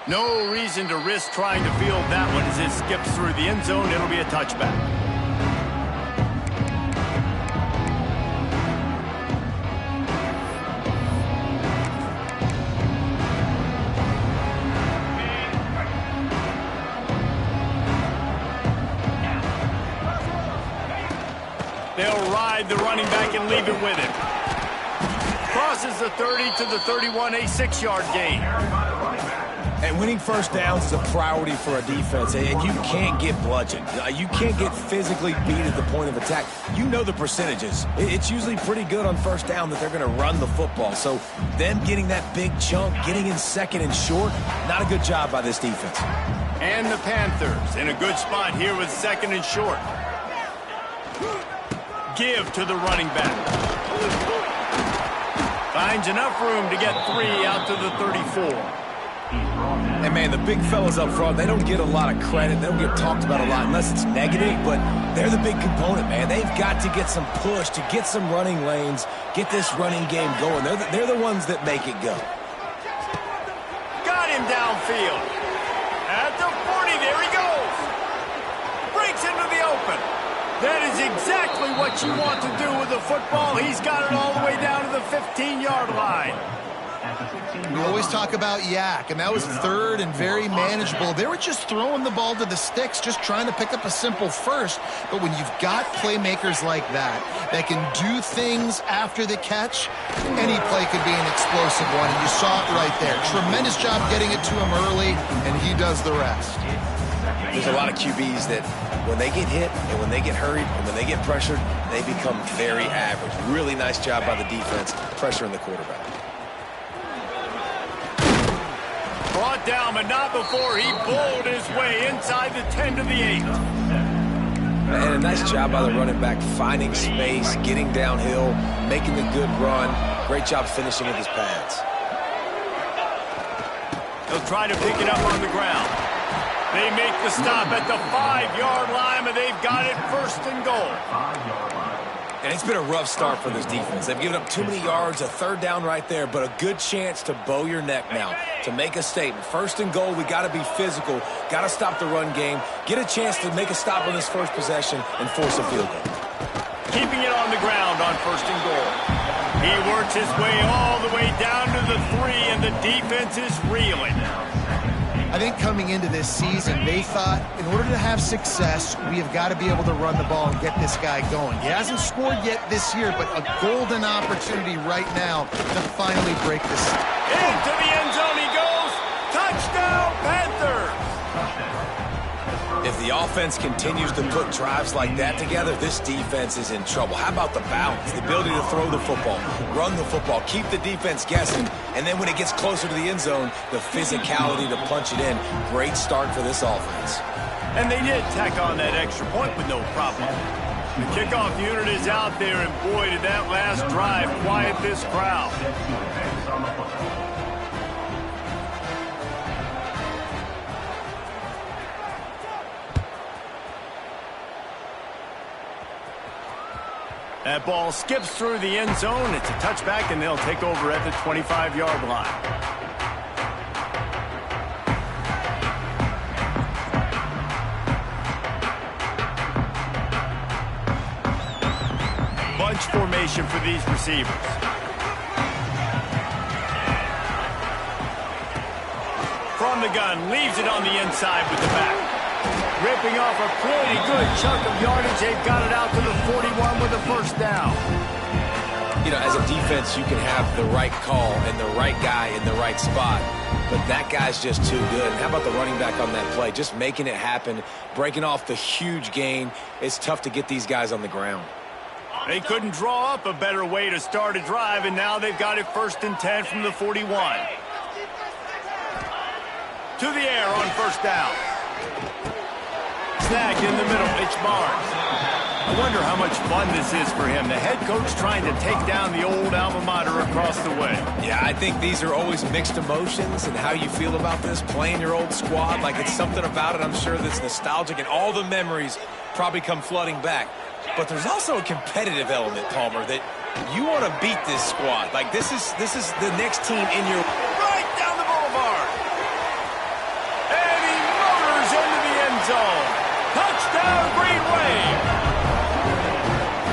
No reason to risk trying to field that one as it skips through the end zone. It'll be a touchback. They'll ride the running back and leave it with him. Crosses the 30 to the 31, a 6-yard gain. And winning first downs is a priority for a defense, and you can't get bludgeoned. You can't get physically beat at the point of attack. You know the percentages. It's usually pretty good on first down that they're going to run the football. So them getting that big chunk, getting in second and short, not a good job by this defense. And the Panthers in a good spot here with second and short. Give to the running back. Finds enough room to get 3 out to the 34. And, man, the big fellas up front, they don't get a lot of credit. They don't get talked about a lot unless it's negative, but they're the big component, man. They've got to get some push, to get some running lanes, get this running game going. They're the ones that make it go. Got him downfield. At the 40, there he goes. Breaks into the open. That is exactly what you want to do with the football. He's got it all the way down to the 15-yard line. We always talk about yak, and that was third and very manageable. They were just throwing the ball to the sticks, just trying to pick up a simple first. But when you've got playmakers like that can do things after the catch, any play could be an explosive one, and you saw it right there. Tremendous job getting it to him early, and he does the rest. There's a lot of QBs that when they get hit and when they get hurried and when they get pressured, they become very average. Really nice job by the defense pressuring the quarterback. Brought down, but not before he bowled his way inside the 10 to the 8. And a nice job by the running back, finding space, getting downhill, making the good run. Great job finishing with his pads. They'll try to pick it up on the ground. They make the stop at the 5-yard line, but they've got it first and goal. And it's been a rough start for this defense. They've given up too many yards, a third down right there, but a good chance to bow your neck now, to make a statement. First and goal, we got to be physical, got to stop the run game, get a chance to make a stop on this first possession, and force a field goal. Keeping it on the ground on first and goal. He works his way all the way down to the 3, and the defense is reeling. I think coming into this season, they thought in order to have success, we have got to be able to run the ball and get this guy going. He hasn't scored yet this year, but a golden opportunity right now to finally break this. Into the end zone he goes. Touchdown, Panthers! If the offense continues to put drives like that together, this defense is in trouble. How about the balance, the ability to throw the football, run the football, keep the defense guessing, and then when it gets closer to the end zone, the physicality to punch it in. Great start for this offense. And they did tack on that extra point with no problem. The kickoff unit is out there, and boy, did that last drive quiet this crowd. That ball skips through the end zone. It's a touchback, and they'll take over at the 25-yard line. Bunch formation for these receivers. From the gun, leaves it on the inside with the back. Ripping off a pretty good chunk of yardage. They've got it out to the 41 with a first down. You know, as a defense, you can have the right call and the right guy in the right spot, but that guy's just too good. And how about the running back on that play? Just making it happen, breaking off the huge gain. It's tough to get these guys on the ground. They couldn't draw up a better way to start a drive, and now they've got it first and 10 from the 41. To the air on first down. Snagged in the middle, it's Barnes. I wonder how much fun this is for him. The head coach trying to take down the old alma mater across the way. Yeah, I think these are always mixed emotions and how you feel about this, playing your old squad. Like, it's something about it, I'm sure, that's nostalgic, and all the memories probably come flooding back. But there's also a competitive element, Palmer, that you want to beat this squad. Like, this is the next team in your... Right down the boulevard. Touchdown, Green Wave.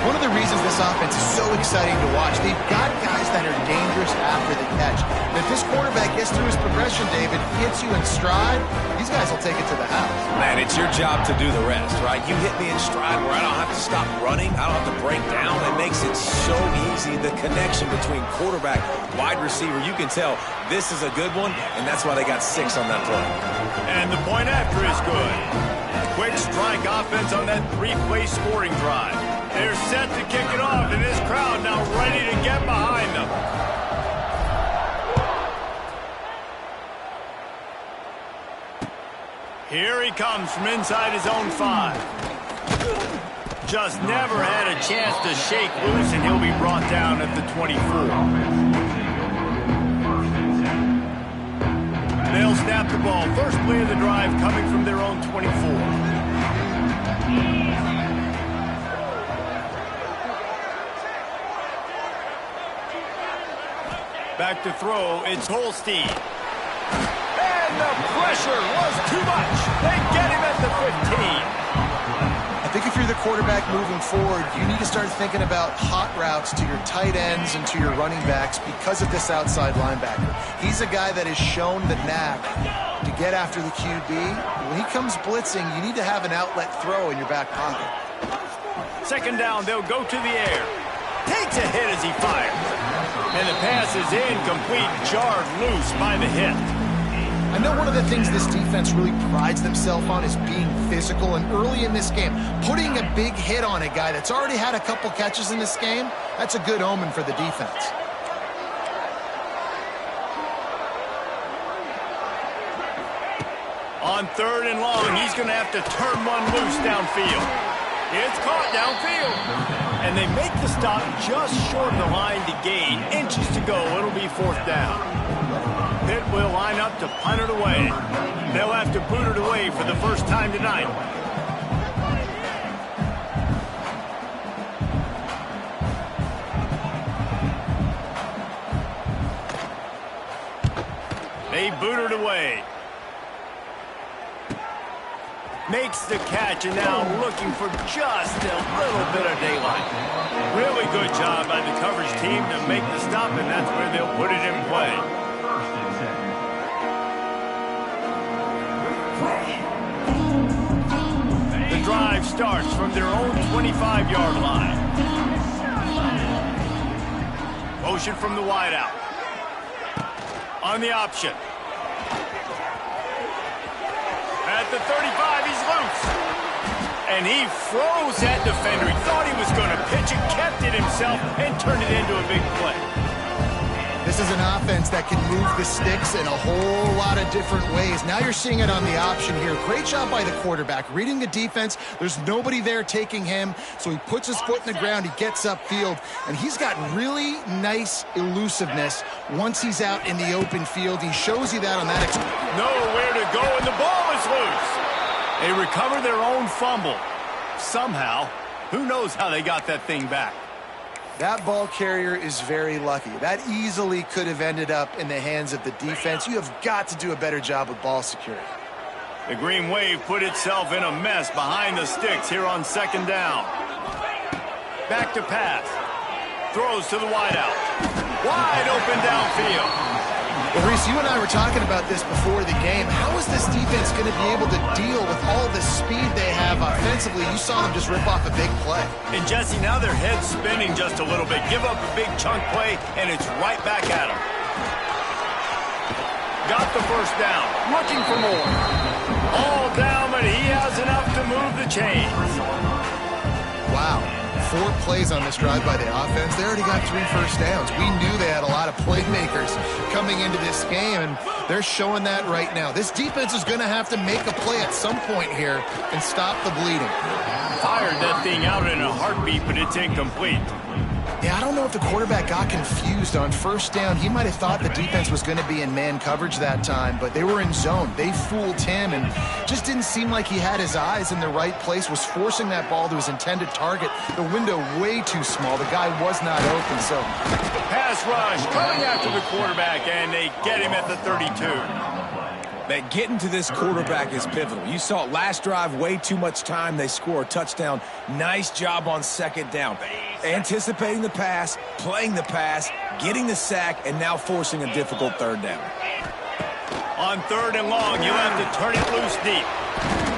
One of the reasons this offense is so exciting to watch, they've got guys that are dangerous after the catch. And if this quarterback gets through his progression, David, hits you in stride, these guys will take it to the house. Man, it's your job to do the rest, right? You hit me in stride where I don't have to stop running. I don't have to break down. It makes it so easy. The connection between quarterback, wide receiver, you can tell this is a good one, and that's why they got 6 on that play. And the point after is good. Quick strike offense on that 3-play scoring drive. They're set to kick it off, and this crowd now ready to get behind them. Here he comes from inside his own 5. Just never had a chance to shake loose, and he'll be brought down at the 24. They'll snap the ball. First play of the drive coming from their own 24. Back to throw, it's Holstein. And the pressure was too much. They get him at the 15. I think if you're the quarterback moving forward, you need to start thinking about hot routes to your tight ends and to your running backs because of this outside linebacker. He's a guy that has shown the knack to get after the QB. When he comes blitzing, you need to have an outlet throw in your back pocket. Second down, they'll go to the air. Takes a hit as he fires. And the pass is incomplete, jarred loose by the hit. I know one of the things this defense really prides themselves on is being physical, and early in this game, putting a big hit on a guy that's already had a couple catches in this game, that's a good omen for the defense. On 3rd and long, he's going to have to turn one loose downfield. It's caught downfield. And they make the stop just short of the line to gain. Inches to go. It'll be 4th down. Pitt will line up to punt it away. They'll have to boot it away for the first time tonight. They boot it away. Makes the catch, and now looking for just a little bit of daylight. Really good job by the coverage team to make the stop, and that's where they'll put it in play. The drive starts from their own 25-yard line. Motion from the wideout. On the option. At the 35, he's loose. And he froze that defender. He thought he was going to pitch it, kept it himself, and turned it into a big play. This is an offense that can move the sticks in a whole lot of different ways. Now you're seeing it on the option here. Great job by the quarterback. Reading the defense, there's nobody there taking him, so he puts his foot in the ground, he gets upfield, and he's got really nice elusiveness once he's out in the open field. He shows you that on that. Nowhere to go, and the ball is loose. They recover their own fumble. Somehow, who knows how they got that thing back. That ball carrier is very lucky. That easily could have ended up in the hands of the defense. You have got to do a better job with ball security. The Green Wave put itself in a mess behind the sticks here on 2nd down. Back to pass. Throws to the wideout. Wide open downfield. Well, Reese, you and I were talking about this before the game. How is this defense going to be able to deal with all the speed they have offensively? You saw them just rip off a big play. And, Jesse, now their head's spinning just a little bit. Give up a big chunk play, and it's right back at them. Got the first down. Looking for more. All down, but he has enough to move the chains. Wow. 4 plays on this drive by the offense. They already got 3 first downs. We knew they had a lot of playmakers coming into this game, and they're showing that right now. This defense is going to have to make a play at some point here and stop the bleeding. Fired that thing out in a heartbeat, but it's incomplete. Yeah, I don't know if the quarterback got confused on first down. He might have thought the defense was going to be in man coverage that time, but they were in zone. They fooled him and just didn't seem like he had his eyes in the right place, was forcing that ball to his intended target. The window way too small. The guy was not open, so. Pass rush coming after the quarterback, and they get him at the 32. That getting to this quarterback is pivotal. You saw it last drive, way too much time. They score a touchdown. Nice job on second down. Anticipating the pass, playing the pass, getting the sack, and now forcing a difficult third down. On third and long, you have to turn it loose deep.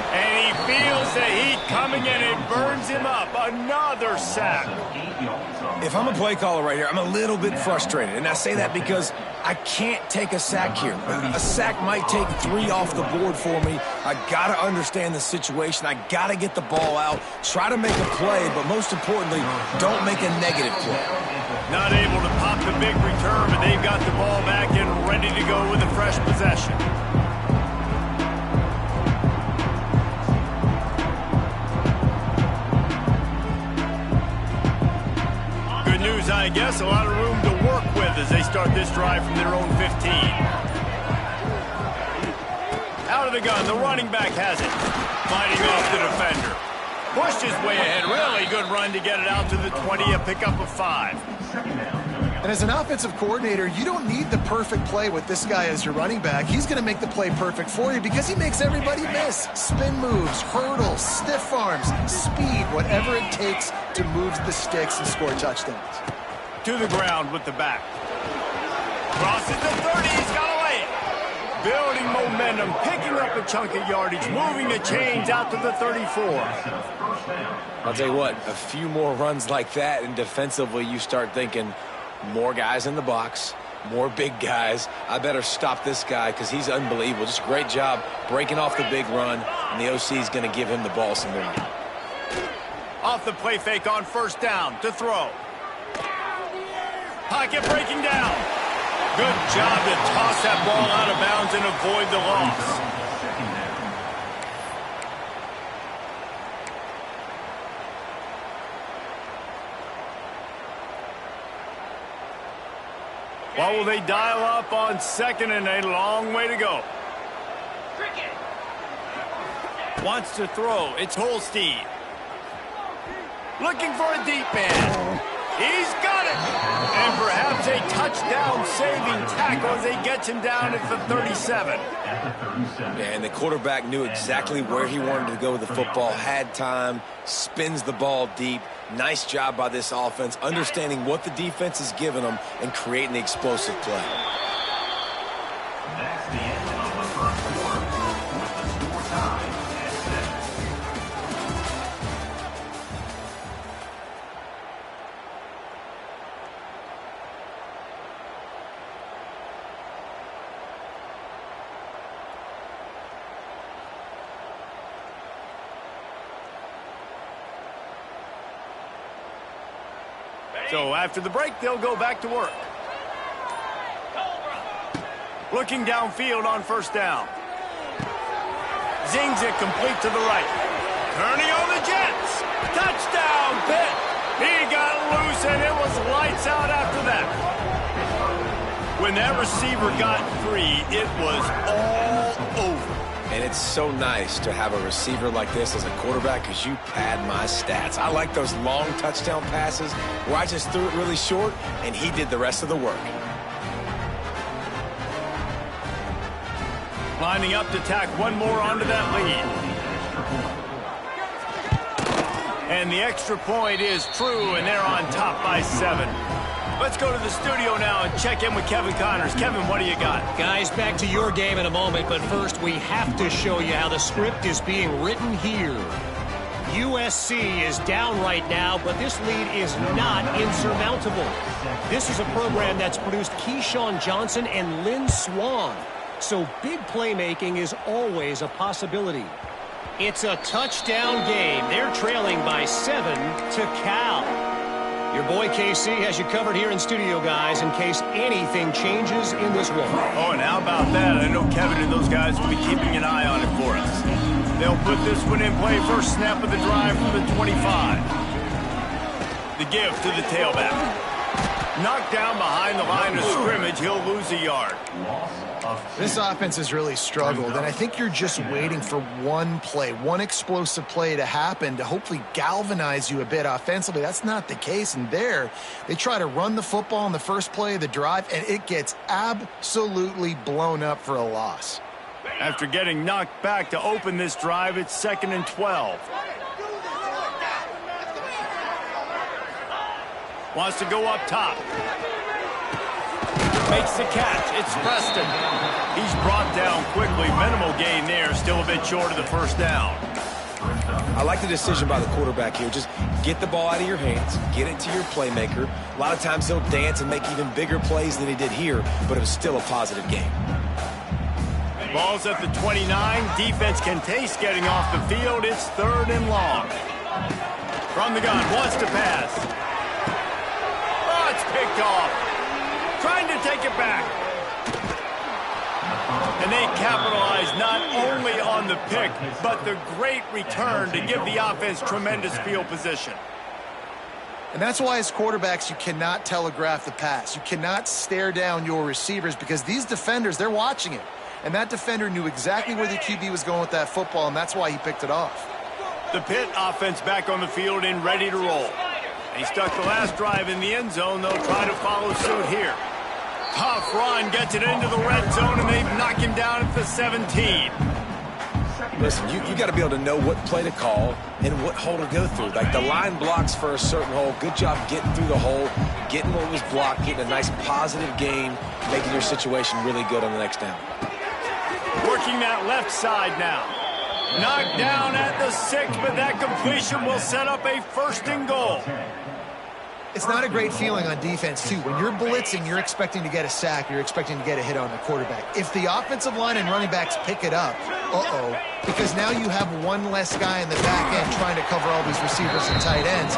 And he feels the heat coming and it burns him up. Another sack. If I'm a play caller right here, I'm a little bit frustrated. And I say that because I can't take a sack here. A sack might take 3 off the board for me. I got to understand the situation. I got to get the ball out, try to make a play, but most importantly, don't make a negative play. Not able to pop the big return, but they've got the ball back and ready to go with a fresh possession. Good news, I guess. A lot of room to work with as they start this drive from their own 15. Out of the gun, the running back has it. Fighting off the defender. Pushed his way ahead. Really good run to get it out to the 20, a pickup of 5. And as an offensive coordinator, you don't need the perfect play with this guy as your running back. He's going to make the play perfect for you because he makes everybody miss. Spin moves, hurdles, stiff arms, speed, whatever it takes to move the sticks and score touchdowns. To the ground with the back. Crosses the 30, he's got to lay it. Building momentum, picking up a chunk of yardage, moving the chains out to the 34. I'll tell you what, a few more runs like that, and defensively you start thinking, more guys in the box, more big guys. I better stop this guy because he's unbelievable. Just a great job breaking off the big run, and the OC is going to give him the ball some more. Off the play fake on first down to throw. Pocket breaking down. Good job to toss that ball out of bounds and avoid the loss. What will they dial up on second and a long way to go? Wants to throw. It's Holstein. Looking for a deep man. He's got it. And perhaps a touchdown-saving tackle as they get him down at the 37. And the quarterback knew exactly where he wanted to go with the football, had time, spins the ball deep. Nice job by this offense, understanding what the defense is giving them and creating the explosive play. That's the end of the first quarter. More time at 7. So after the break, they'll go back to work. Looking downfield on first down. Zings it complete to the right. Turning on the Jets. Touchdown, Pitt. He got loose, and it was lights out after that. When that receiver got free, it was all over. And it's so nice to have a receiver like this as a quarterback because you pad my stats. I like those long touchdown passes where I just threw it really short, and he did the rest of the work. Lining up to tack one more onto that lead. And the extra point is true, and they're on top by 7. Let's go to the studio now and check in with Kevin Connors. Kevin, what do you got? Guys, back to your game in a moment, but first we have to show you how the script is being written here. USC is down right now, but this lead is not insurmountable. This is a program that's produced Keyshawn Johnson and Lynn Swann. So big playmaking is always a possibility. It's a touchdown game. They're trailing by 7 to Cal. Your boy KC has you covered here in studio, guys, in case anything changes in this one. Oh, and how about that? I know Kevin and those guys will be keeping an eye on it for us. They'll put this one in play first snap of the drive from the 25. The give to the tailback. Knocked down behind the line of scrimmage, he'll lose a yard. This offense has really struggled, and I think you're just waiting for one play, one explosive play to happen to hopefully galvanize you a bit offensively. That's not the case, and there they try to run the football in the first play of the drive, and it gets absolutely blown up for a loss. After getting knocked back to open this drive, it's 2nd and 12. Wants to go up top. Makes the catch. It's Preston. He's brought down quickly. Minimal gain there. Still a bit short of the first down. I like the decision by the quarterback here. Just get the ball out of your hands, get it to your playmaker. A lot of times he'll dance and make even bigger plays than he did here, but it was still a positive game. Ball's at the 29. Defense can taste getting off the field. It's 3rd and long. From the gun, wants to pass. Oh, it's picked off. Trying to take it back. And they capitalize not only on the pick, but the great return to give the offense tremendous field position. And that's why as quarterbacks, you cannot telegraph the pass. You cannot stare down your receivers because these defenders, they're watching it. And that defender knew exactly where the QB was going with that football, and that's why he picked it off. The Pitt offense back on the field and ready to roll. He stuck the last drive in the end zone. They'll try to follow suit here. Tough run, gets it into the red zone, and they knock him down at the 17. Listen, you got to be able to know what play to call and what hole to go through. Like the line blocks for a certain hole. Good job getting through the hole, getting what was blocked, getting a nice positive gain, making your situation really good on the next down. Working that left side now. Knocked down at the 6, but that completion will set up a 1st and goal. It's not a great feeling on defense, too. When you're blitzing, you're expecting to get a sack. You're expecting to get a hit on the quarterback. If the offensive line and running backs pick it up, because now you have one less guy in the back end trying to cover all these receivers and tight ends,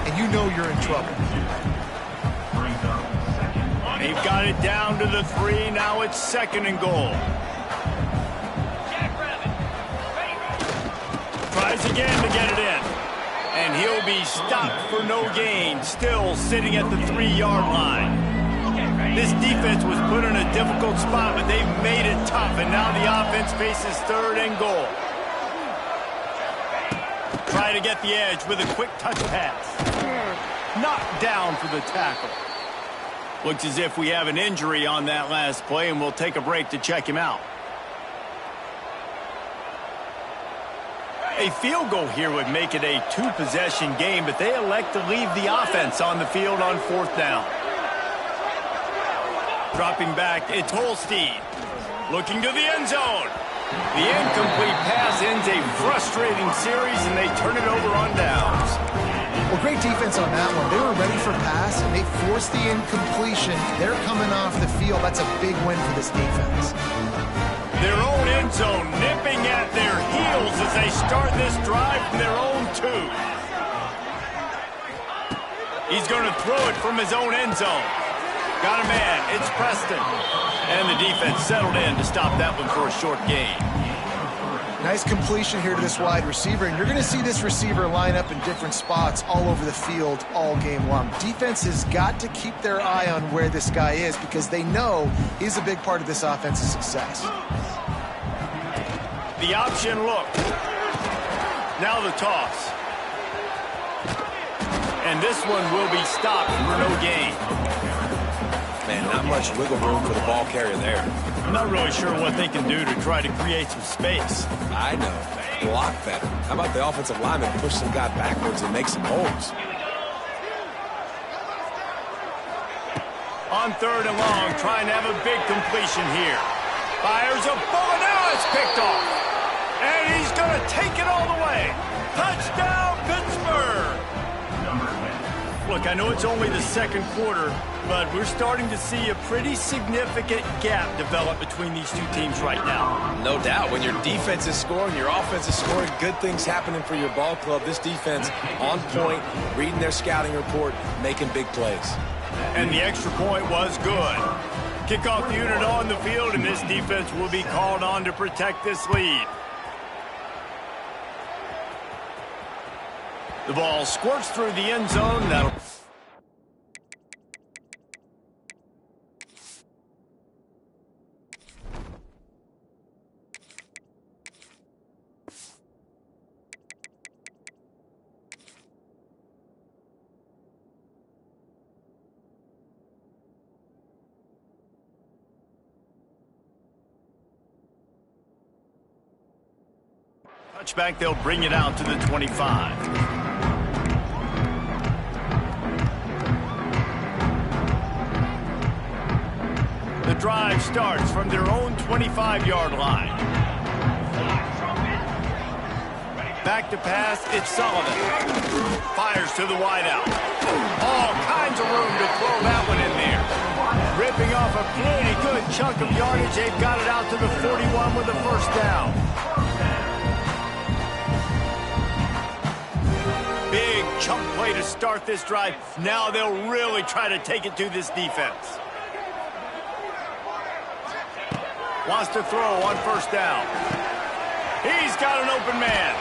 and you know you're in trouble. They've got it down to the 3. Now it's 2nd and goal. Tries again to get it in. And he'll be stopped for no gain, still sitting at the 3-yard line. This defense was put in a difficult spot, but they've made it tough, and now the offense faces 3rd and goal. Try to get the edge with a quick touch pass. Knocked down for the tackle. Looks as if we have an injury on that last play, and we'll take a break to check him out. A field goal here would make it a 2-possession game, but they elect to leave the offense on the field on 4th down. Dropping back, it's Holstein. Looking to the end zone. The incomplete pass ends a frustrating series, and they turn it over on downs. Well, great defense on that one. They were ready for pass, and they forced the incompletion. They're coming off the field. That's a big win for this defense. Their own end zone nipping at their heels as they start this drive from their own 2. He's going to throw it from his own end zone. Got a man. It's Preston. And the defense settled in to stop that one for a short gain. Nice completion here to this wide receiver, and you're going to see this receiver line up in different spots all over the field all game long. Defense has got to keep their eye on where this guy is because they know he's a big part of this offense's success. The option look. Now the toss. And this one will be stopped for no gain. Man, not much wiggle room for the ball carrier there. I'm not really sure what they can do to try to create some space. I know. Block better. How about the offensive lineman push some guy backwards and make some holes? On 3rd and long, trying to have a big completion here. Fires a bullet. Now it's picked off. And he's going to take it all the way. Touchdown, Pittsburgh! Look, I know it's only the 2nd quarter, but we're starting to see a pretty significant gap develop between these 2 teams right now. No doubt. When your defense is scoring, your offense is scoring, good things happening for your ball club. This defense on point, reading their scouting report, making big plays. And the extra point was good. Kickoff unit on the field, and this defense will be called on to protect this lead. The ball squirts through the end zone. That'll Touchback, they'll bring it out to the 25. The drive starts from their own 25-yard line. Back to pass, it's Sullivan. Fires to the wideout. All kinds of room to throw that one in there. Ripping off a pretty good chunk of yardage. They've got it out to the 41 with the first down. Big chunk play to start this drive. Now they'll really try to take it to this defense. Wants to throw on first down. He's got an open man.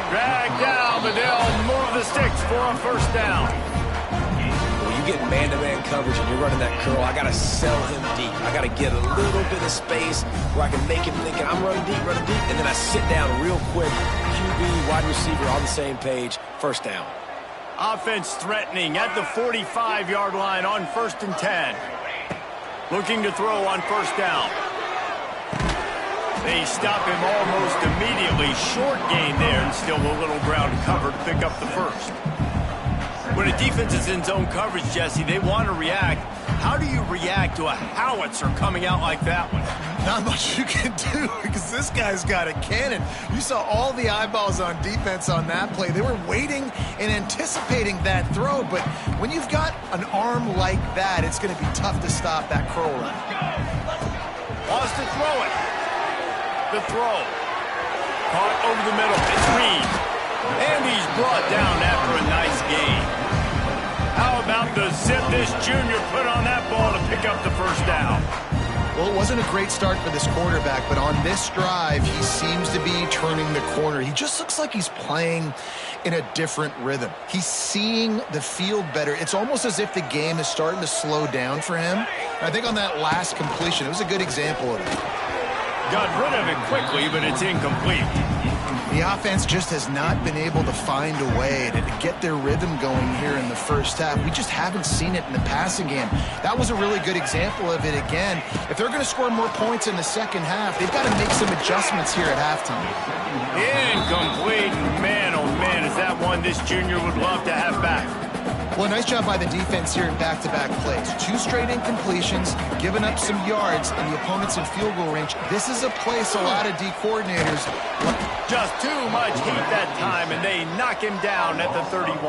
Dragged down, but they'll move the sticks for a first down. When you get man-to-man coverage and you're running that curl, I got to sell him deep. I got to get a little bit of space where I can make him thinking I'm running deep, and then I sit down real quick. QB, wide receiver on the same page. First down. Offense threatening at the 45-yard line on 1st and 10. Looking to throw on first down. They stop him almost immediately. Short gain there, and still a little ground covered to pick up the first. When a defense is in zone coverage, Jesse, they want to react. How do you react to a howitzer coming out like that one? Not much you can do because this guy's got a cannon. You saw all the eyeballs on defense on that play. They were waiting and anticipating that throw, but when you've got an arm like that, it's going to be tough to stop that curl run. Wants to throw it. The throw. Caught over the middle. It's Reed. And he's brought down after a nice gain. How about the zip this junior put on that ball to pick up the first down? Well, it wasn't a great start for this quarterback, but on this drive, he seems to be turning the corner. He just looks like he's playing in a different rhythm. He's seeing the field better. It's almost as if the game is starting to slow down for him. And I think on that last completion, it was a good example of it. Got rid of it quickly, but it's incomplete. The offense just has not been able to find a way to get their rhythm going here in the first half. We just haven't seen it in the passing game. That was a really good example of it again. If they're going to score more points in the second half, they've got to make some adjustments here at halftime. Incomplete. Man, oh man, is that one this junior would love to have back. Well, nice job by the defense here in back-to-back plays. 2 straight incompletions, giving up some yards, and the opponent's in field goal range. This is a place a lot of D coordinators. Just too much heat that time, and they knock him down at the 31.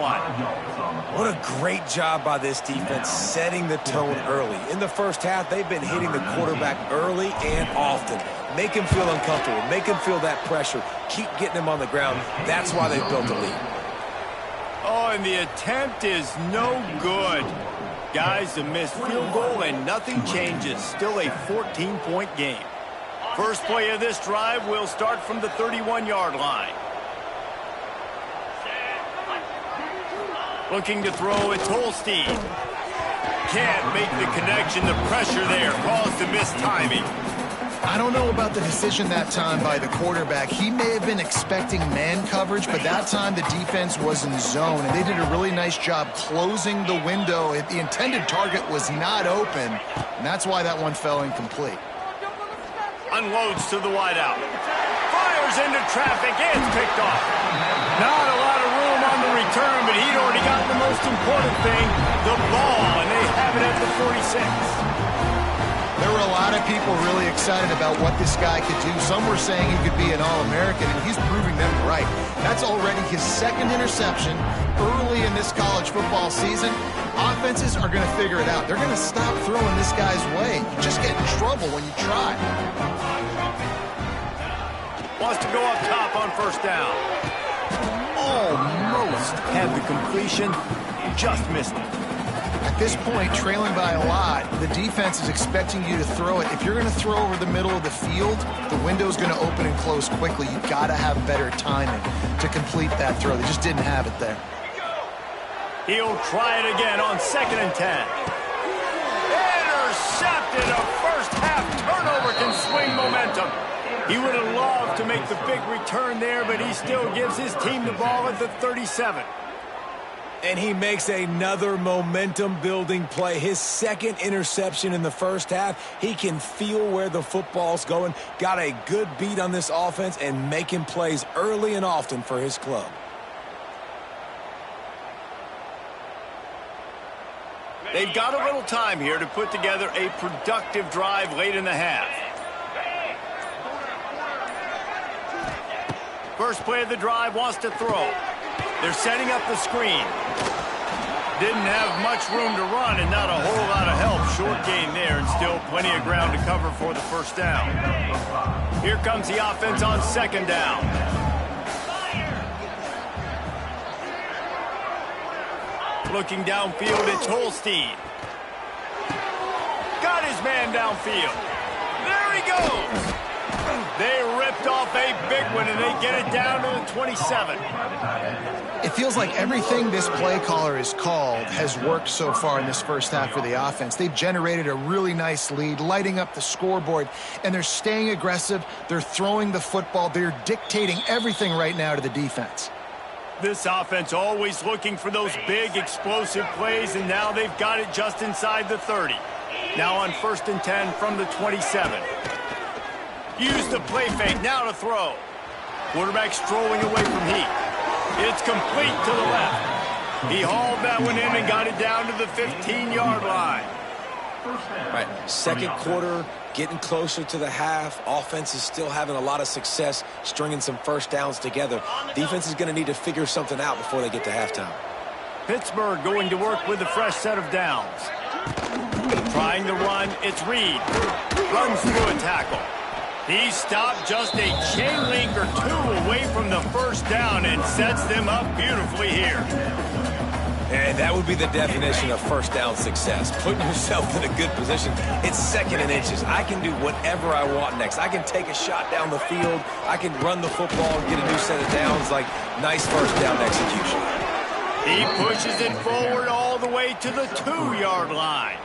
What a great job by this defense setting the tone early. In the first half, they've been hitting the quarterback early and often. Make him feel uncomfortable. Make him feel that pressure. Keep getting him on the ground. That's why they've built a lead. Oh, and the attempt is no good. Guys, a missed field goal and nothing changes. Still a 14-point game. First play of this drive will start from the 31-yard line. Looking to throw, it's Holstein. Can't make the connection. The pressure there caused the missed timing. I don't know about the decision that time by the quarterback. He may have been expecting man coverage, but that time the defense was in zone, and they did a really nice job closing the window. The intended target was not open, and that's why that one fell incomplete. Unloads to the wideout. Fires into traffic. It's picked off. Not a lot of room on the return, but he'd already gotten the most important thing, the ball, and they have it at the 46. There were a lot of people really excited about what this guy could do. Some were saying he could be an All-American, and he's proving them right. That's already his second interception early in this college football season. Offenses are going to figure it out. They're going to stop throwing this guy's way. You just get in trouble when you try. Wants to go up top on first down. Almost had the completion. Just missed it. At this point, trailing by a lot, the defense is expecting you to throw it. If you're going to throw over the middle of the field, the window's going to open and close quickly. You've got to have better timing to complete that throw. They just didn't have it there. He'll try it again on 2nd and 10. Intercepted. A first-half turnover can swing momentum. He would have loved to make the big return there, but he still gives his team the ball at the 37. And he makes another momentum-building play. His second interception in the first half. He can feel where the football's going. Got a good beat on this offense and making plays early and often for his club. They've got a little time here to put together a productive drive late in the half. First play of the drive, wants to throw. They're setting up the screen. Didn't have much room to run and not a whole lot of help. Short gain there and still plenty of ground to cover for the first down. Here comes the offense on second down. Looking downfield, it's Holstein. Got his man downfield. There he goes. They ripped off a big one, and they get it down to the 27. It feels like everything this play caller has called has worked so far in this first half for the offense. They've generated a really nice lead, lighting up the scoreboard, and they're staying aggressive. They're throwing the football. They're dictating everything right now to the defense. This offense always looking for those big, explosive plays, and now they've got it just inside the 30. Now on 1st and 10 from the 27. Use the play fake, now to throw. Quarterback strolling away from heat. It's complete to the left. He hauled that one in and got it down to the 15-yard line. All right, second quarter, getting closer to the half. Offense is still having a lot of success stringing some first downs together. Defense is going to need to figure something out before they get to halftime. Pittsburgh going to work with a fresh set of downs. Trying the run, it's Reed. Runs through a tackle. He stopped just a chain link or two away from the first down and sets them up beautifully here. And that would be the definition of first down success. Putting yourself in a good position. It's 2nd and inches. I can do whatever I want next. I can take a shot down the field. I can run the football and get a new set of downs. Like, nice first down execution. He pushes it forward all the way to the 2-yard line.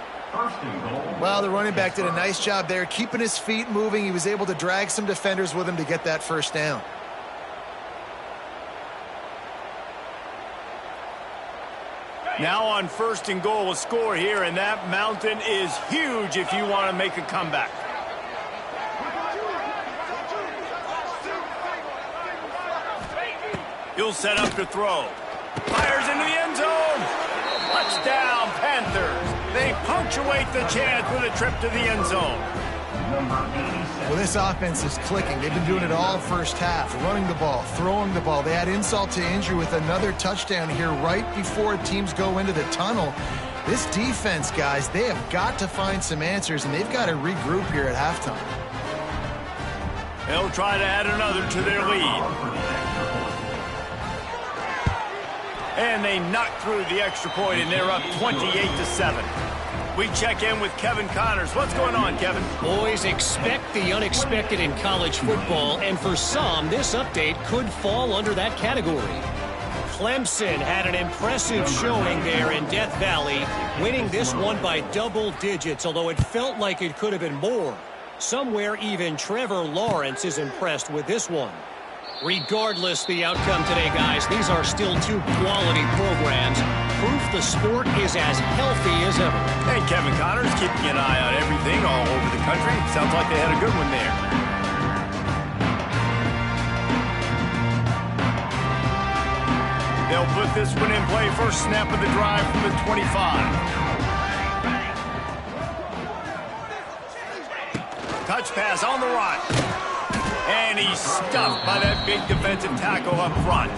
Well, the running back did a nice job there, keeping his feet moving. He was able to drag some defenders with him to get that first down. Now on 1st and goal, a score here, and that mountain is huge if you want to make a comeback. He'll set up to throw. Fires into the end zone. Touchdown, Panthers. They punctuate the chance with a trip to the end zone. Well, this offense is clicking. They've been doing it all first half, running the ball, throwing the ball. They had insult to injury with another touchdown here right before teams go into the tunnel. This defense, guys, they have got to find some answers, and they've got to regroup here at halftime. They'll try to add another to their lead. And they knock through the extra point, and they're up 28-7. We check in with Kevin Connors. What's going on, Kevin? Boys, expect the unexpected in college football, and for some, this update could fall under that category. Clemson had an impressive showing there in Death Valley, winning this one by double digits, although it felt like it could have been more. Somewhere even Trevor Lawrence is impressed with this one. Regardless the outcome today, guys, these are still two quality programs. Proof the sport is as healthy as ever. Hey, Kevin Connors, keeping an eye on everything all over the country. Sounds like they had a good one there. They'll put this one in play. First snap of the drive from the 25. Touch pass on the run. And he's stuffed by that big defensive tackle up front.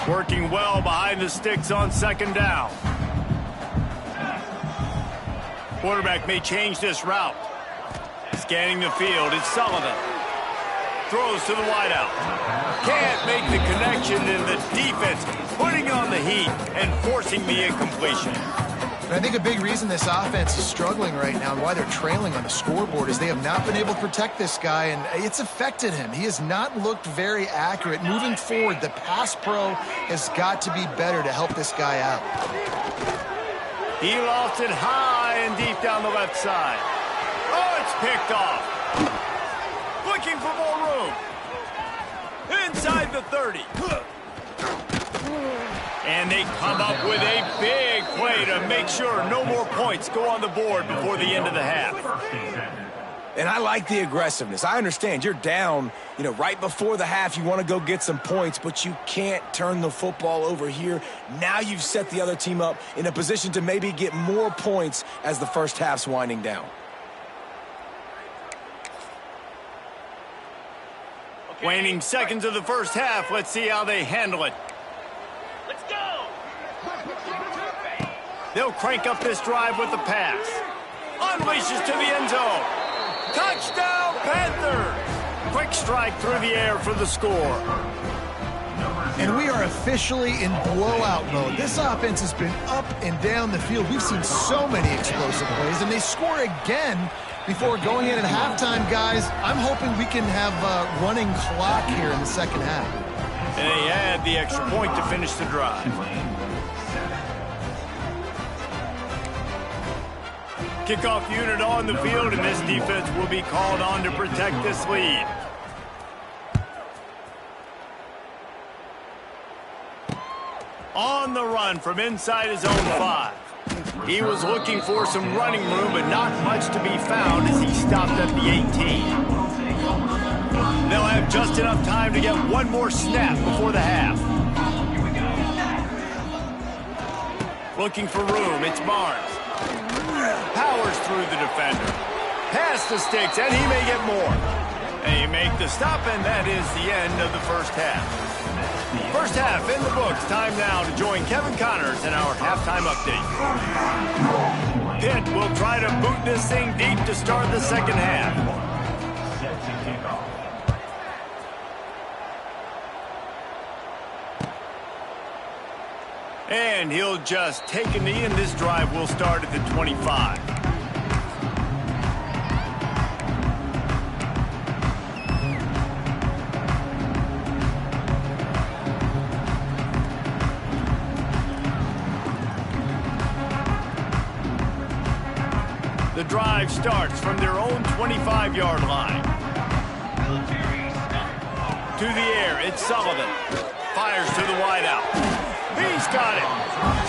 Working well behind the sticks on second down. Quarterback may change this route. Scanning the field, it's Sullivan. Throws to the wideout. Can't make the connection, and the defense putting on the heat and forcing the incompletion. And I think a big reason this offense is struggling right now and why they're trailing on the scoreboard is they have not been able to protect this guy, and it's affected him. He has not looked very accurate. Moving forward, the pass pro has got to be better to help this guy out. He lost it high and deep down the left side. Oh, it's picked off. Looking for more room. Inside the 30. And they come up with a big play to make sure no more points go on the board before the end of the half. And I like the aggressiveness. I understand you're down, right before the half. You want to go get some points, but you can't turn the football over here. Now you've set the other team up in a position to maybe get more points as the first half's winding down. Waning seconds of the first half. Let's see how they handle it. Let's go! They'll crank up this drive with the pass. Unleashes to the end zone. Touchdown, Panthers! Quick strike through the air for the score. And we are officially in blowout mode. This offense has been up and down the field. We've seen so many explosive plays, and they score again before going in at halftime, guys. I'm hoping we can have a running clock here in the second half. And they add the extra point to finish the drive. Kickoff unit on the field, and this defense will be called on to protect this lead. On the run from inside his own 5. He was looking for some running room, but not much to be found as he stopped at the 18. They'll have just enough time to get one more snap before the half. Looking for room, it's Barnes. Powers through the defender. Past the sticks, and he may get more. They make the stop, and that is the end of the first half. First half in the books. Time now to join Kevin Connors in our halftime update. Pitt will try to boot this thing deep to start the second half. And he'll just take a knee, and this drive will start at the 25. The drive starts from their own 25-yard line. To the air, it's Sullivan. Fires to the wideout. He's got it.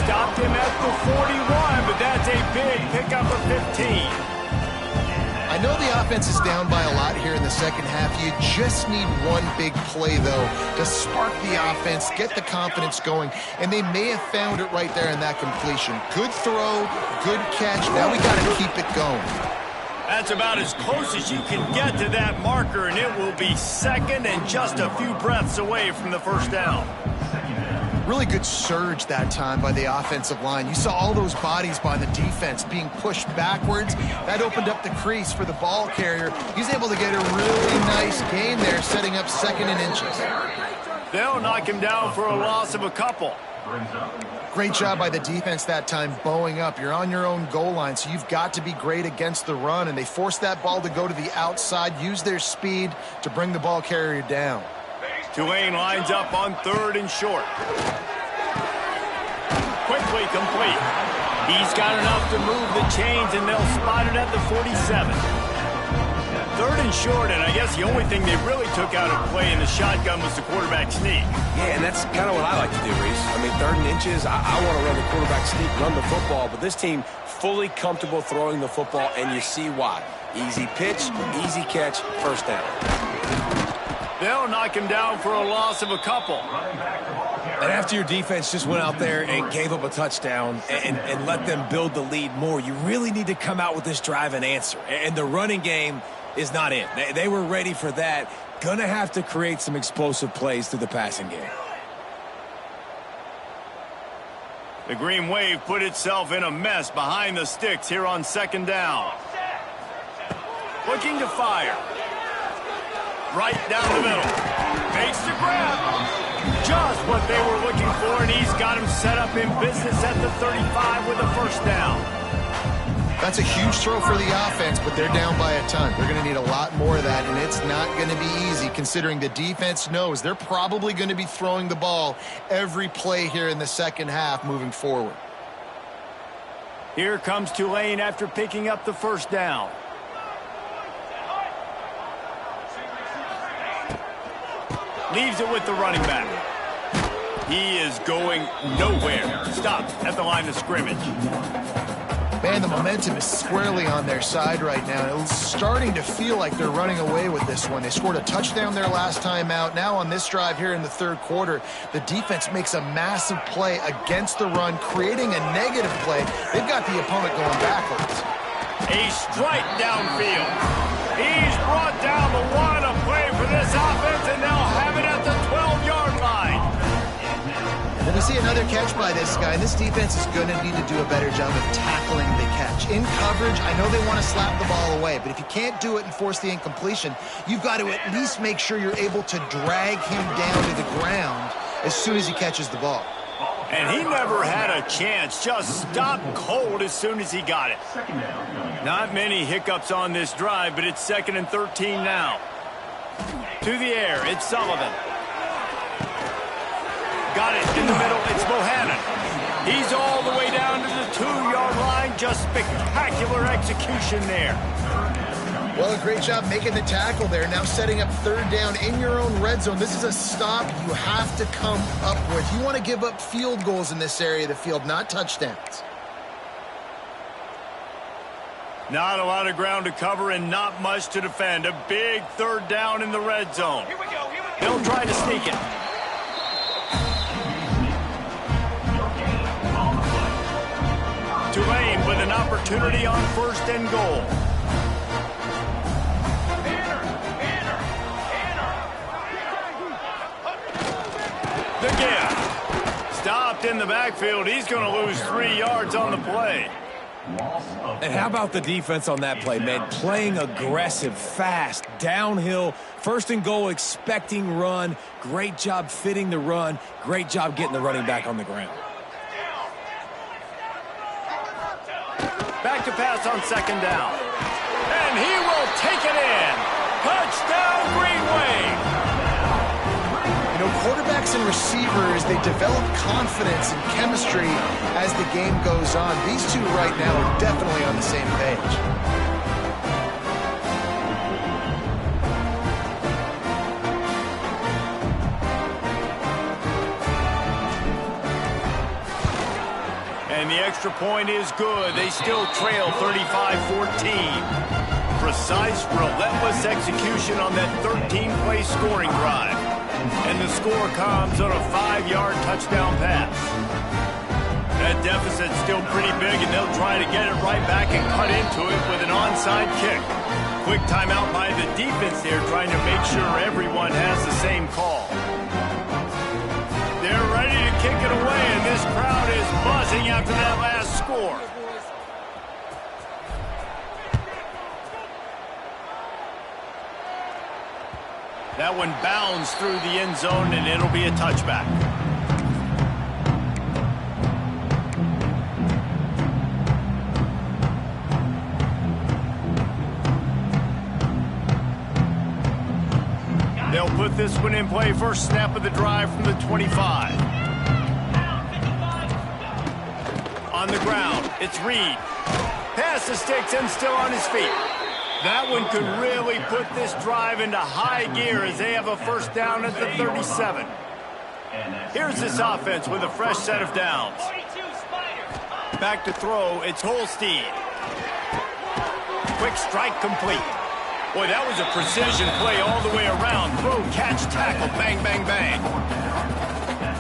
Stopped him at the 41, but that's a big pickup of 15. I know the offense is down by a lot here in the second half. You just need one big play, though, to spark the offense, get the confidence going, and they may have found it right there in that completion. Good throw, good catch. Now we got to keep it going. That's about as close as you can get to that marker, and it will be second and just a few breaths away from the first down. Really good surge that time by the offensive line. You saw all those bodies by the defense being pushed backwards. That opened up the crease for the ball carrier. He's able to get a really nice gain there, setting up second and inches. They'll knock him down for a loss of a couple. Great job by the defense that time, bowing up. You're on your own goal line, so you've got to be great against the run, and they forced that ball to go to the outside, use their speed to bring the ball carrier down. Tulane lines up on third and short. Quickly complete. He's got enough to move the chains, and they'll spot it at the 47. Third and short, and I guess the only thing they really took out of play in the shotgun was the quarterback sneak. Yeah, and that's kind of what I like to do, Reese. I mean, third and inches, I want to run the quarterback sneak, run the football, but this team fully comfortable throwing the football, and you see why. Easy pitch, easy catch, first down. They'll knock him down for a loss of a couple. And after your defense just went out there and gave up a touchdown and let them build the lead more, you really need to come out with this drive and answer. And the running game is not in. They were ready for that. Gonna have to create some explosive plays through the passing game. The Green Wave put itself in a mess behind the sticks here on second down. Looking to fire. Right down the middle. Makes the grab. Just what they were looking for, and he's got him set up in business at the 35 with a first down. That's a huge throw for the offense, but they're down by a ton. They're going to need a lot more of that, and it's not going to be easy considering the defense knows they're probably going to be throwing the ball every play here in the second half moving forward. Here comes Tulane after picking up the first down. Leaves it with the running back. He is going nowhere. Stopped at the line of scrimmage. Man, the momentum is squarely on their side right now. It's starting to feel like they're running away with this one. They scored a touchdown their last time out. Now on this drive here in the third quarter, the defense makes a massive play against the run, creating a negative play. They've got the opponent going backwards. A strike downfield. He's brought down the line of play for this offense, and they'll have it at the 12-yard line. And we see another catch by this guy. This defense is going to need to do a better job of tackling the catch. In coverage, I know they want to slap the ball away, but if you can't do it and force the incompletion, you've got to at least make sure you're able to drag him down to the ground as soon as he catches the ball. And he never had a chance. Just stopped cold as soon as he got it. Not many hiccups on this drive, but it's 2nd and 13 now. To the air, it's Sullivan. Got it in the middle, it's Bohannon. He's all the way down to the 2-yard line. Just spectacular execution there. Well, a great job making the tackle there. Now setting up third down in your own red zone. This is a stop you have to come up with. You want to give up field goals in this area of the field, not touchdowns. Not a lot of ground to cover and not much to defend. A big third down in the red zone. Here we go. They'll try to sneak it. Tulane with an opportunity on 1st and goal. The give. Stopped in the backfield. He's going to lose 3 yards on the play. And how about the defense on that play, man? Playing aggressive, fast, downhill, 1st and goal, expecting run. Great job fitting the run. Great job getting the running back on the ground. Back to pass on 2nd down. And he will take it in. Touchdown, Green Wave. You know, quarterbacks and receivers, they develop confidence and chemistry as the game goes on. These two right now are definitely on the same page. And the extra point is good. They still trail 35-14. Precise, relentless execution on that 13-play scoring drive. And the score comes on a 5-yard touchdown pass. That deficit's still pretty big, and they'll try to get it right back and cut into it with an onside kick. Quick timeout by the defense there, trying to make sure everyone has the same call. They're ready to kick it away, and this crowd is buzzing after that last score. That one bounds through the end zone, and it'll be a touchback. They'll put this one in play. First snap of the drive from the 25. On the ground, it's Reed. Pass to Sticks and still on his feet. That one could really put this drive into high gear as they have a first down at the 37. Here's this offense with a fresh set of downs. Back to throw, it's Holstein. Quick strike complete. Boy, that was a precision play all the way around. Throw, catch, tackle, bang, bang, bang.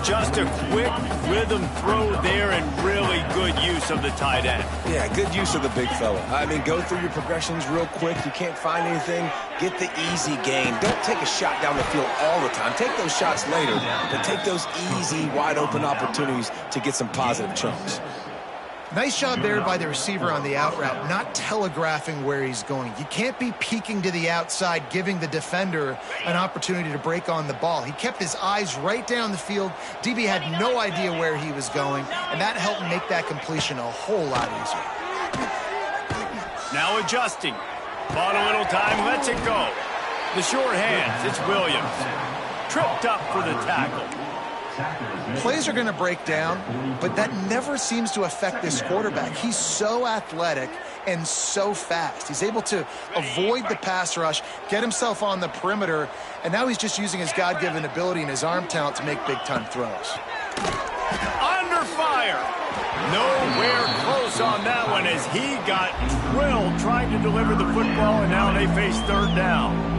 Just a quick rhythm throw there and really good use of the tight end. Yeah, good use of the big fella. I mean, go through your progressions real quick. You can't find anything, get the easy gain. Don't take a shot down the field all the time. Take those shots later, but take those easy, wide-open opportunities to get some positive chunks. Nice job there by the receiver on the out route, not telegraphing where he's going. You can't be peeking to the outside, giving the defender an opportunity to break on the ball. He kept his eyes right down the field. DB had no idea where he was going, and that helped make that completion a whole lot easier. Now adjusting. Bought a little time, lets it go. The short hands, it's Williams. Tripped up for the tackle. Plays are going to break down, but that never seems to affect this quarterback. He's so athletic and so fast. He's able to avoid the pass rush, get himself on the perimeter, and now he's just using his God-given ability and his arm talent to make big-time throws. Under fire. Nowhere close on that one as he got drilled trying to deliver the football, and now they face third down.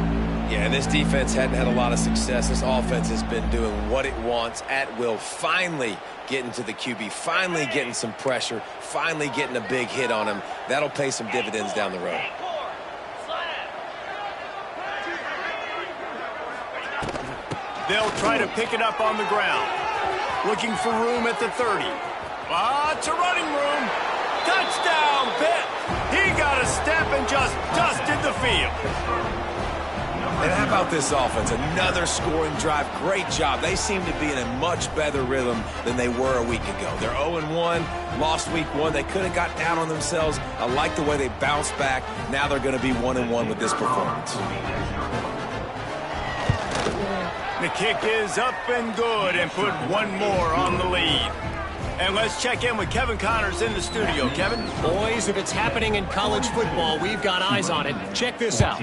Yeah, this defense hadn't had a lot of success. This offense has been doing what it wants at will. Finally getting to the QB, finally getting some pressure, finally getting a big hit on him. That'll pay some dividends down the road. They'll try to pick it up on the ground. Looking for room at the 30. Lots of running room. Touchdown, Pitt. He got a step and just dusted the field. And how about this offense? Another scoring drive. Great job. They seem to be in a much better rhythm than they were a week ago. They're 0-1, lost week 1. They could have got down on themselves. I like the way they bounced back. Now they're going to be 1-1 with this performance. The kick is up and good and put one more on the lead. And let's check in with Kevin Connors in the studio. Kevin? Boys, if it's happening in college football, we've got eyes on it. Check this out.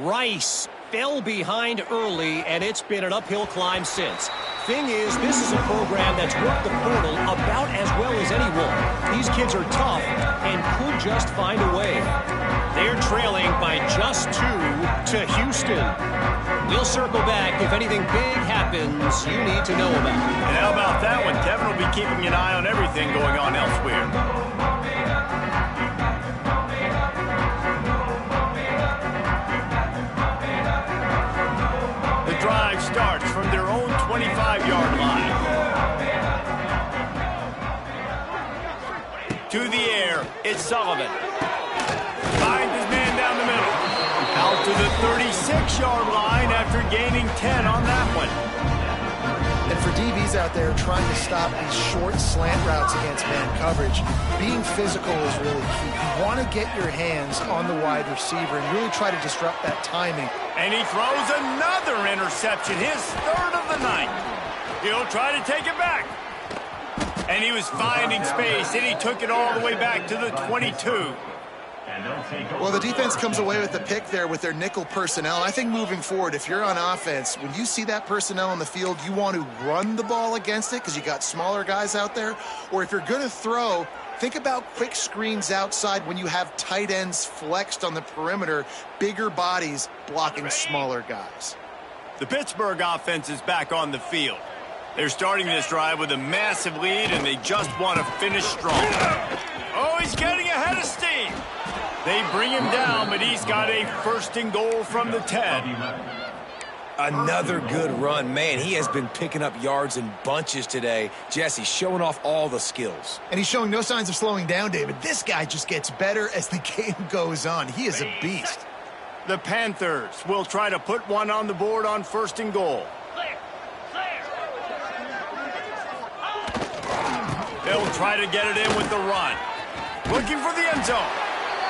Rice fell behind early, and it's been an uphill climb since. Thing is, this is a program that's worked the portal about as well as anyone. These kids are tough and could just find a way. They're trailing by just 2 to Houston. We'll circle back if anything big happens you need to know about. And how about that one? Kevin will be keeping an eye on everything going on elsewhere. Drive starts from their own 25-yard line. To the air, it's Sullivan. Finds his man down the middle. Out to the 36-yard line after gaining 10 on that one. And for DBs out there trying to stop these short slant routes against man coverage, being physical is really key. You want to get your hands on the wide receiver and really try to disrupt that timing. And he throws another interception, his third of the night. He'll try to take it back. And he was finding space, and he took it all the way back to the 22. Well, the defense comes away with the pick there with their nickel personnel. I think moving forward, if you're on offense, when you see that personnel on the field, you want to run the ball against it because you got smaller guys out there. Or if you're going to throw, think about quick screens outside when you have tight ends flexed on the perimeter, bigger bodies blocking smaller guys. The Pittsburgh offense is back on the field. They're starting this drive with a massive lead, and they just want to finish strong. Oh, he's getting ahead of steam. They bring him down, but he's got a 1st and goal from the 10. Another good run. Man, he has been picking up yards in bunches today. Jesse showing off all the skills. And he's showing no signs of slowing down, David. This guy just gets better as the game goes on. He is a beast. The Panthers will try to put one on the board on 1st and goal. They'll try to get it in with the run. Looking for the end zone.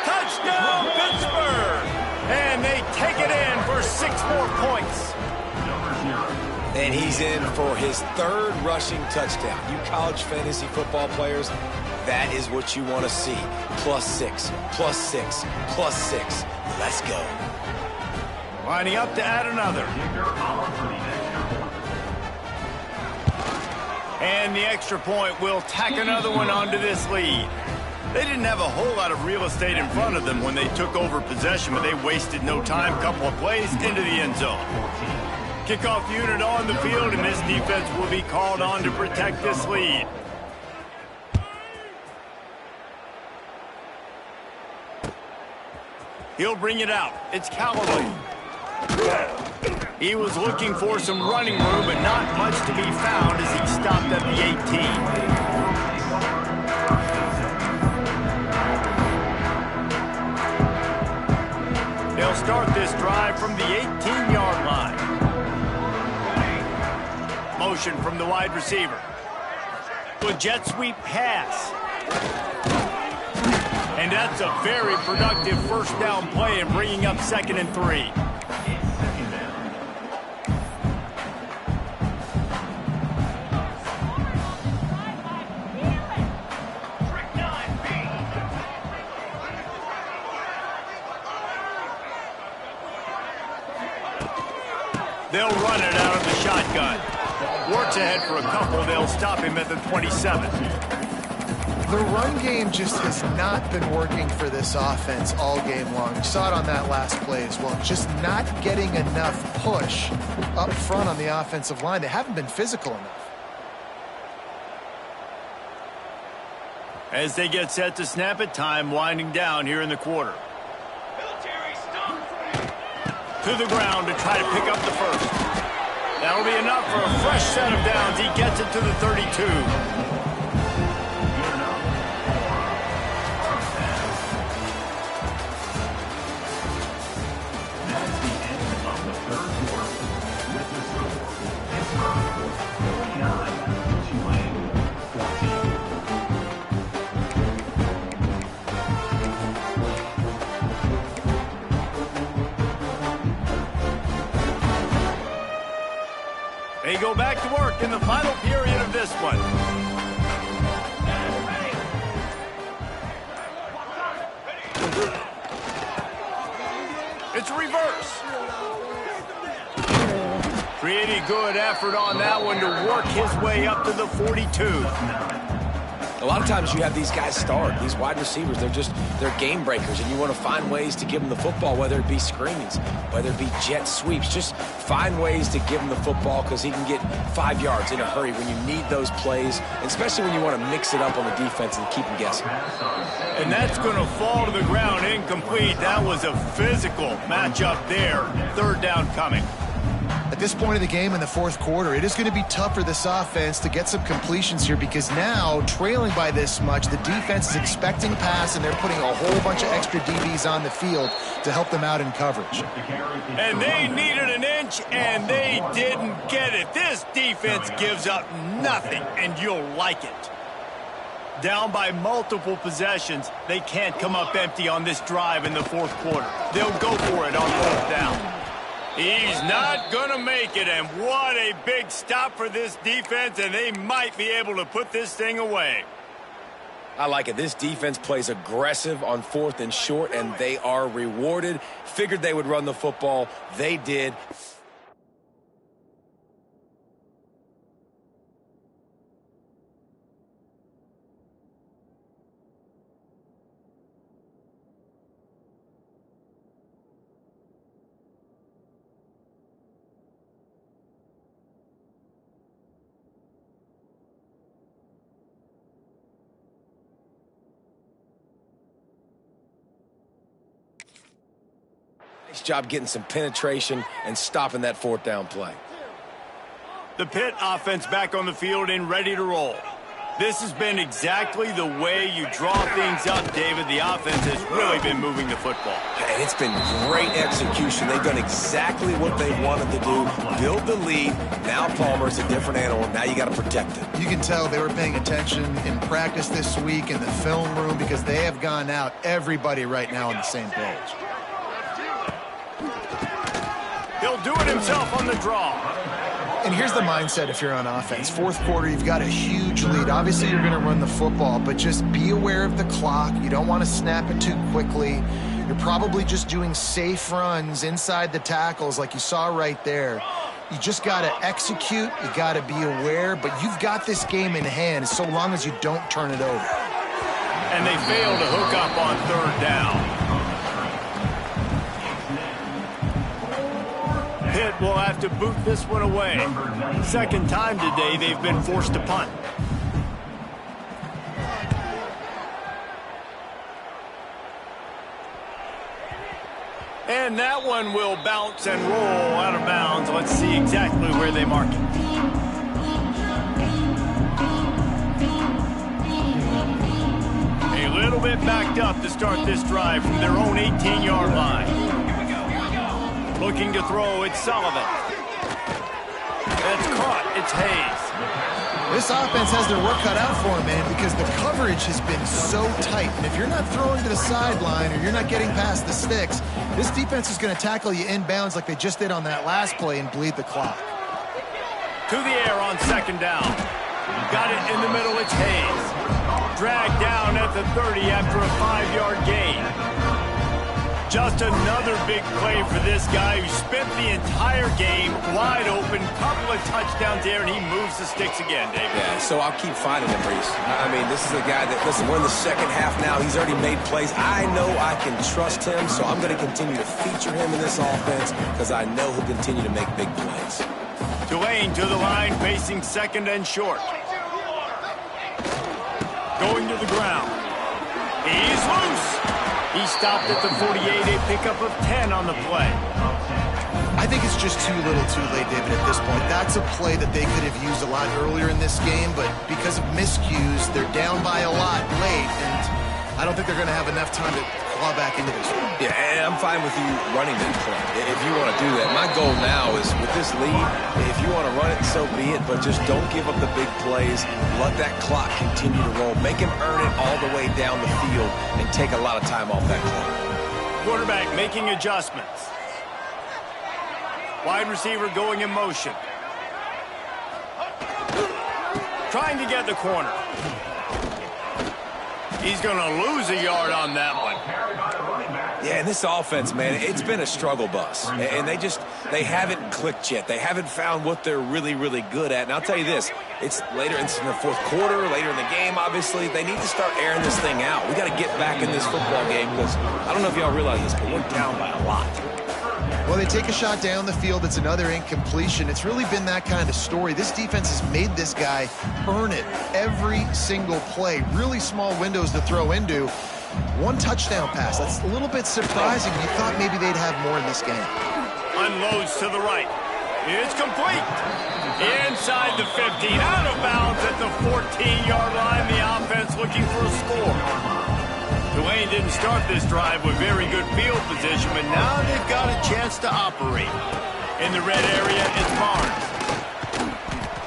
Touchdown, Pittsburgh! And they take it in for 6 more points. And he's in for his 3rd rushing touchdown. You college fantasy football players, that is what you want to see. +6, +6, +6. Let's go. Lining up to add another. And the extra point will tack another one onto this lead. They didn't have a whole lot of real estate in front of them when they took over possession, but they wasted no time. Couple of plays into the end zone. Kickoff unit on the field, and this defense will be called on to protect this lead. He'll bring it out. It's Callaway. He was looking for some running room, but not much to be found as he stopped at the 18. start this drive from the 18-yard line. Motion from the wide receiver. A jet sweep pass. And that's a very productive first down play and bringing up 2nd and 3. They'll run it out of the shotgun. Works ahead for a couple. They'll stop him at the 27. The run game just has not been working for this offense all game long. You saw it on that last play as well. Just not getting enough push up front on the offensive line. They haven't been physical enough. As they get set to snap it, time winding down here in the quarter. To the ground to try to pick up the first. That'll be enough for a fresh set of downs. He gets it to the 32. They go back to work in the final period of this one. It's a reverse. Pretty good effort on that one to work his way up to the 42. A lot of times you have these guys start, these wide receivers, they're game breakers, and you want to find ways to give them the football, whether it be screens, whether it be jet sweeps. Just find ways to give him the football because he can get 5 yards in a hurry when you need those plays, especially when you want to mix it up on the defense and keep them guessing. And that's going to fall to the ground incomplete. That was a physical matchup there. 3rd down coming. At this point of the game in the 4th quarter, it is going to be tough for this offense to get some completions here because now, trailing by this much, the defense is expecting pass, and they're putting a whole bunch of extra DBs on the field to help them out in coverage. And they needed an inch, and they didn't get it. This defense gives up nothing, and you'll like it. Down by multiple possessions, they can't come up empty on this drive in the 4th quarter. They'll go for it on 4th down. He's not going to make it, and what a big stop for this defense, and they might be able to put this thing away. I like it. This defense plays aggressive on 4th and short, and they are rewarded. Figured they would run the football. They did. Nice job getting some penetration and stopping that 4th down play. The Pitt offense back on the field and ready to roll. This has been exactly the way you draw things up, David. The offense has really been moving the football. And it's been great execution. They've done exactly what they wanted to do. Build the lead. Now Palmer's a different animal. Now you got to protect it. You can tell they were paying attention in practice this week in the film room because they have gone out, everybody right now on the same page. He'll do it himself on the draw. And here's the mindset if you're on offense. 4th quarter, you've got a huge lead. Obviously, you're going to run the football, but just be aware of the clock. You don't want to snap it too quickly. You're probably just doing safe runs inside the tackles like you saw right there. You just got to execute. You got to be aware, but you've got this game in hand so long as you don't turn it over. And they fail to hook up on 3rd down. Pitt will have to boot this one away. 2nd time today they've been forced to punt. And that one will bounce and roll out of bounds. Let's see exactly where they mark it. A little bit backed up to start this drive from their own 18-yard line. Looking to throw, it's Sullivan. That's caught, it's Hayes. This offense has their work cut out for them, man, because the coverage has been so tight. And if you're not throwing to the sideline or you're not getting past the sticks, this defense is going to tackle you inbounds like they just did on that last play and bleed the clock. To the air on second down. Got it in the middle, it's Hayes. Dragged down at the 30 after a 5-yard gain. Just another big play for this guy who spent the entire game wide open, couple of touchdowns there, and he moves the sticks again, David. Yeah, so I'll keep finding him, Reese. I mean, this is a guy that, listen, we're in the second half now. He's already made plays. I know I can trust him, so I'm going to continue to feature him in this offense because I know he'll continue to make big plays. Tulane to the line, facing second and short. Going to the ground. He's loose. He stopped at the 48, a pickup of 10 on the play. I think it's just too little too late, David, at this point. That's a play that they could have used a lot earlier in this game, but because of miscues, they're down by a lot late, and I don't think they're going to have enough time to claw back into this one. Yeah, and I'm fine with you running that play if you want to do that. My goal now is with this lead, if you want to run it, so be it, but just don't give up the big plays. Let that clock continue to roll. Make him earn it all the way down the field and take a lot of time off that clock. Quarterback making adjustments. Wide receiver going in motion. Trying to get the corner. He's going to lose a yard on that one. Yeah, and this offense, man, it's been a struggle bus. And they haven't clicked yet. They haven't found what they're really, really good at. And I'll tell you this, it's later in the fourth quarter, later in the game, obviously. They need to start airing this thing out. We got to get back in this football game because I don't know if y'all realize this, but we're down by a lot. Well, they take a shot down the field. It's another incompletion. It's really been that kind of story. This defense has made this guy earn it every single play. Really small windows to throw into. One touchdown pass. That's a little bit surprising. You thought maybe they'd have more in this game. Unloads to the right. It's complete. Inside the 15. Out of bounds at the 14-yard line. The offense looking for a score. Tulane didn't start this drive with very good field position, but now they've got a chance to operate. In the red area, it's Barnes.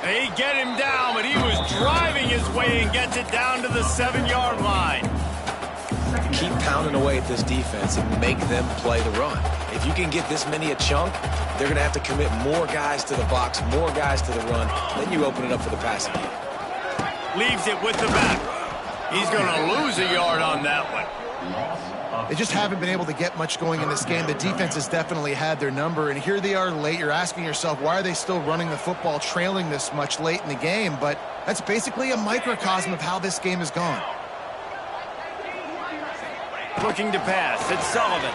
They get him down, but he was driving his way and gets it down to the 7-yard line. Keep pounding away at this defense and make them play the run. If you can get this many a chunk, they're going to have to commit more guys to the box, more guys to the run. Then you open it up for the passing game. Leaves it with the back. He's going to lose a yard on that one. They just haven't been able to get much going in this game. The defense has definitely had their number, and here they are late. You're asking yourself, why are they still running the football, trailing this much late in the game? But that's basically a microcosm of how this game has gone. Looking to pass, it's Sullivan.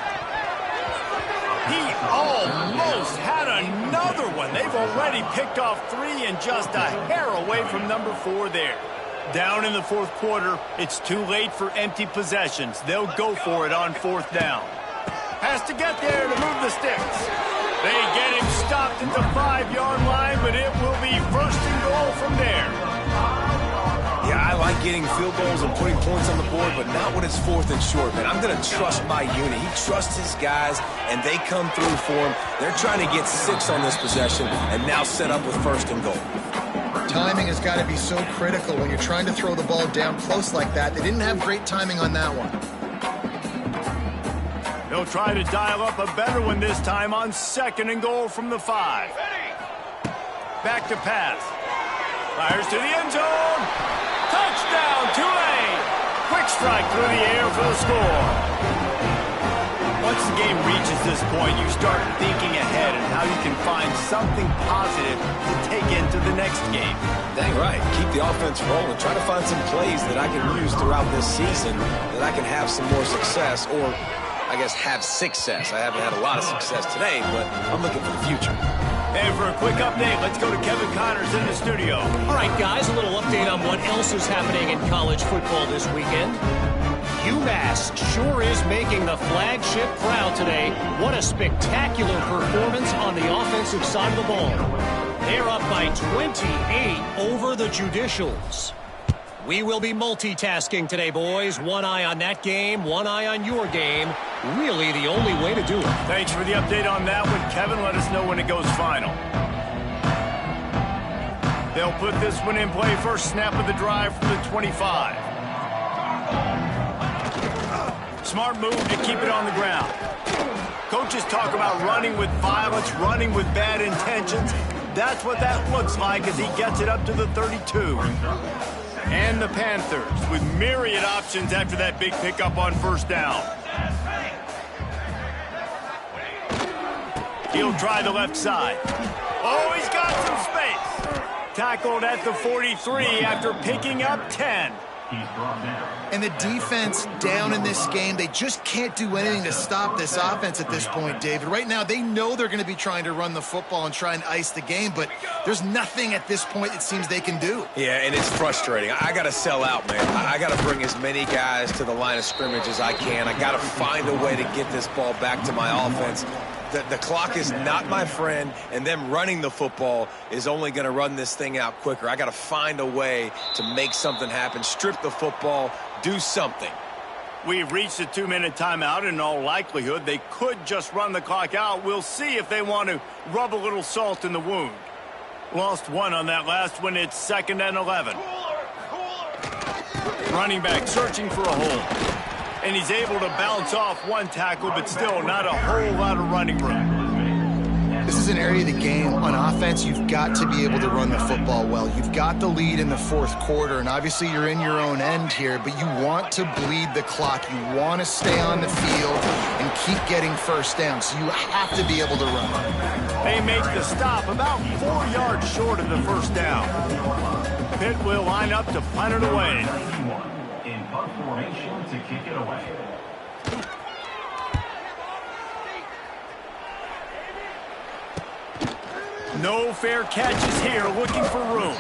He almost had another one. They've already picked off 3 and just a hair away from number 4 there. Down in the fourth quarter, it's too late for empty possessions. They'll go for it on 4th down. Has to get there to move the sticks. They get him stopped at the 5-yard line, but it will be 1st and goal from there. Yeah, I like getting field goals and putting points on the board, but not when it's 4th and short, man. I'm going to trust my unit. He trusts his guys, and they come through for him. They're trying to get 6 on this possession and now set up with 1st and goal. Timing has got to be so critical when you're trying to throw the ball down close like that. They didn't have great timing on that one. They'll try to dial up a better one this time on 2nd and goal from the 5. Back to pass. Fires to the end zone. Touchdown, Tulane! Quick strike through the air for the score. Once the game reaches this point, you start thinking ahead and how you can find something positive to take into the next game. Dang right. Keep the offense rolling. Try to find some plays that I can use throughout this season that I can have some more success, or I guess have success. I haven't had a lot of success today, but I'm looking for the future. And for a quick update, let's go to Kevin Connors in the studio. All right, guys, a little update on what else is happening in college football this weekend. UMass sure is making the flagship proud today. What a spectacular performance on the offensive side of the ball. They're up by 28 over the Judicials. We will be multitasking today, boys. One eye on that game, one eye on your game. Really the only way to do it. Thanks for the update on that one, Kevin. Let us know when it goes final. They'll put this one in play. First snap of the drive from the 25. Smart move to keep it on the ground. Coaches talk about running with violence, running with bad intentions. That's what that looks like as he gets it up to the 32. And the Panthers with myriad options after that big pickup on first down. He'll try the left side. Oh, he's got some space. Tackled at the 43 after picking up 10. And the defense down in this game, they just can't do anything to stop this offense at this point, David. Right now, they know they're going to be trying to run the football and try and ice the game, but there's nothing at this point it seems they can do. Yeah, and it's frustrating. I got to sell out, man. I got to bring as many guys to the line of scrimmage as I can. I got to find a way to get this ball back to my offense. The clock is not my friend, and them running the football is only going to run this thing out quicker. I got to find a way to make something happen, strip the football, do something. We've reached a 2-minute timeout, and in all likelihood, they could just run the clock out. We'll see if they want to rub a little salt in the wound. Lost one on that last one. It's 2nd and 11. Running back searching for a hole. And he's able to bounce off one tackle, but still not a whole lot of running room. This is an area of the game. On offense, you've got to be able to run the football well. You've got the lead in the fourth quarter, and obviously you're in your own end here, but you want to bleed the clock. You want to stay on the field and keep getting first down, so you have to be able to run. They make the stop about 4 yards short of the first down. Pitt will line up to punt it away. Formation to kick it away. No fair catches here, looking for room.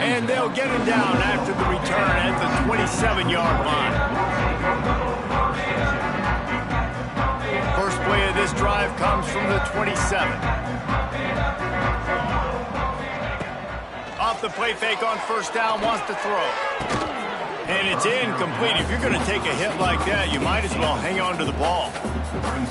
And they'll get him down after the return at the 27-yard line. First play of this drive comes from the 27. Off the play fake on first down, wants to throw. And it's incomplete. If you're going to take a hit like that, you might as well hang on to the ball.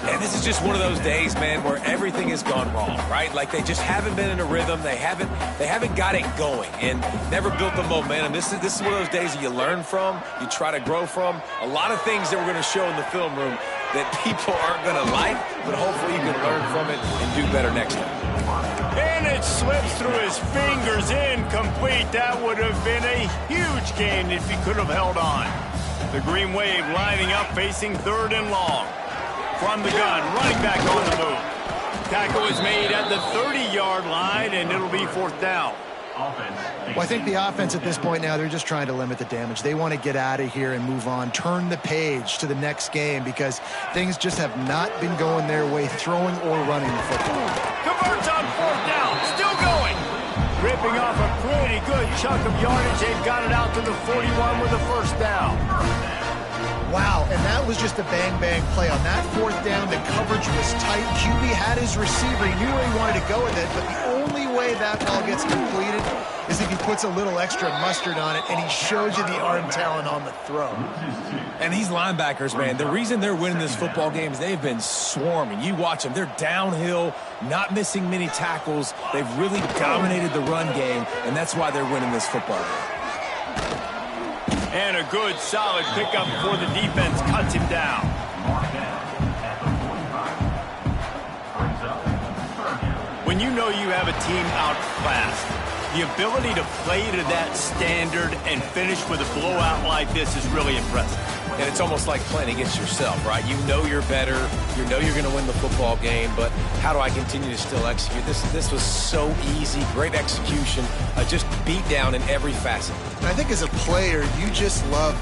And this is just one of those days, man, where everything has gone wrong, right? Like they just haven't been in a rhythm. They haven't got it going and never built the momentum. This is one of those days that you learn from, you try to grow from. A lot of things that we're going to show in the film room that people aren't going to like, but hopefully you can learn from it and do better next time. And it slips through his fingers, incomplete. That would have been a huge gain if he could have held on. The Green Wave lining up, facing 3rd and long. From the gun, running back on the move. Tackle is made at the 30-yard line, and it'll be 4th down. Well, I think the offense at this point now, they're just trying to limit the damage. They want to get out of here and move on, turn the page to the next game because things just have not been going their way, throwing or running the football. Converts on 4th down, still going. Ripping off a pretty good chunk of yardage. They've got it out to the 41 with a first down. Wow, and that was just a bang-bang play. On that 4th down, the coverage was tight. QB had his receiver. He knew where he wanted to go with it, but the only way that ball gets completed is if he puts a little extra mustard on it, and he shows you the arm talent on the throw. And these linebackers, man, the reason they're winning this football game is they've been swarming. You watch them. They're downhill, not missing many tackles. They've really dominated the run game, and that's why they're winning this football game. And a good, solid pickup before the defense cuts him down. When you know you have a team outclassed, the ability to play to that standard and finish with a blowout like this is really impressive. And it's almost like playing against yourself, right? You know you're better. You know you're going to win the football game, but how do I continue to still execute? This was so easy. Great execution. Just beat down in every facet. And I think as a player, you just love